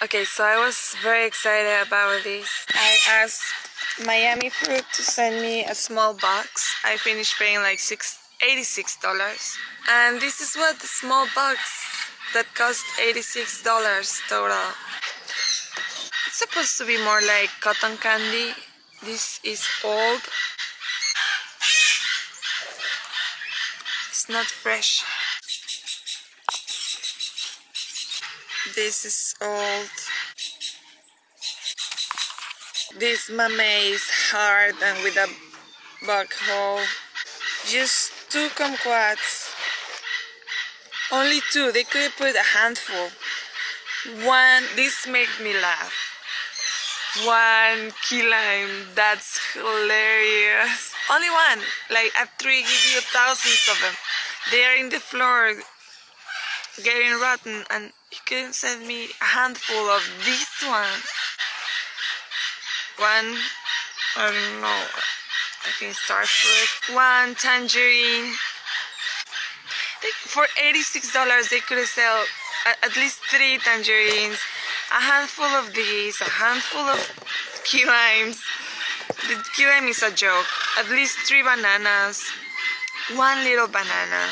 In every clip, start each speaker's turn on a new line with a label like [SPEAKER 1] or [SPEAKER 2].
[SPEAKER 1] Okay, so I was very excited about this. I asked Miami Fruit to send me a small box. I finished paying like $86. And this is what the small box that cost $86 total. It's supposed to be more like cotton candy. This is old. It's not fresh. This is old. This mame is hard and with a bug hole. Just 2 kumquats. Only 2. They could have put a handful. One. This made me laugh. 1 key lime. That's hilarious. Only 1. Like at 3, give you thousands of them. They are in the floor, getting rotten, and you couldn't send me a handful of this one. 1. I don't know. I think star fruit. 1 tangerine. For $86, they could have sold at least 3 tangerines, a handful of these, a handful of key limes. The key lime is a joke. At least 3 bananas, 1 little banana.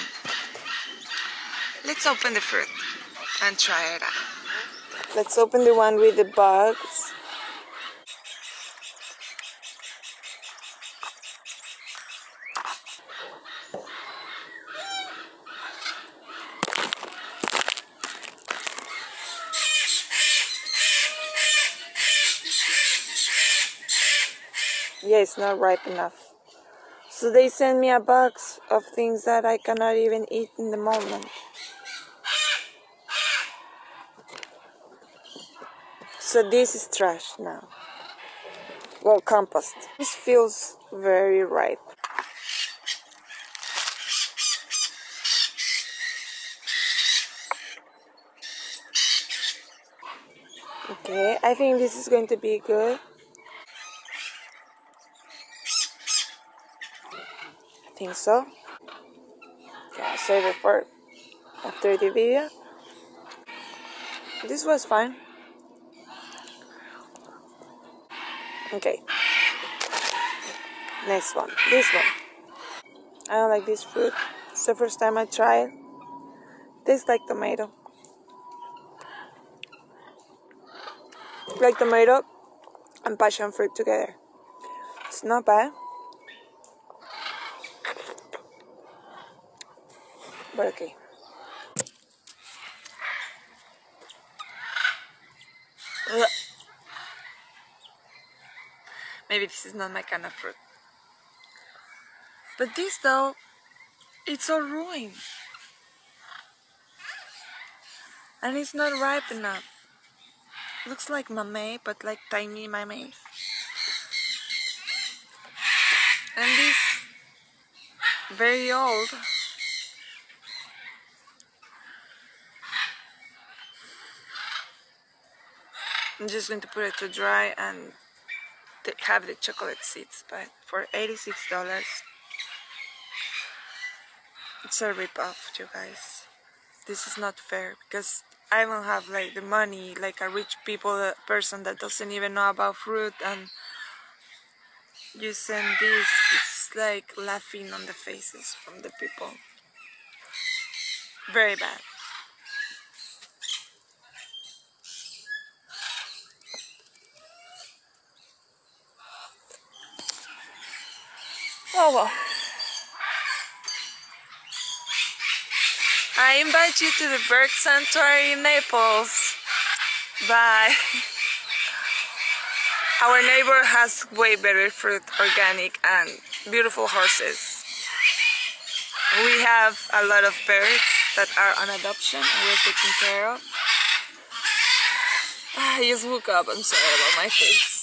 [SPEAKER 1] Let's open the fruit and try it out. Let's open the one with the bugs. Yeah, it's not ripe enough. So they send me a box of things that I cannot even eat in the moment. So this is trash now. Well, compost. This feels very ripe. Okay, I think this is going to be good. I think so. Okay, I'll save it for after the video. This was fine. Okay. Next one. This one. I don't like this fruit. It's the first time I try it. Tastes like tomato. Like tomato and passion fruit together. It's not bad. But okay. Ugh. Maybe this is not my kind of fruit. But this though, it's all ruined. And it's not ripe enough. Looks like mame, but like tiny mames. And this, very old. I'm just going to put it to dry and have the chocolate seeds, but for $86, it's a rip-off, you guys. This is not fair because I don't have like the money like a rich person that doesn't even know about fruit, and you send this. It's like laughing on the faces from the people. Very bad. Oh well. I invite you to the Bird Sanctuary in Naples. Bye. Our neighbor has way better fruit, organic, and beautiful horses. We have a lot of birds that are on adoption and we're taking care of. I just woke up. I'm sorry about my face.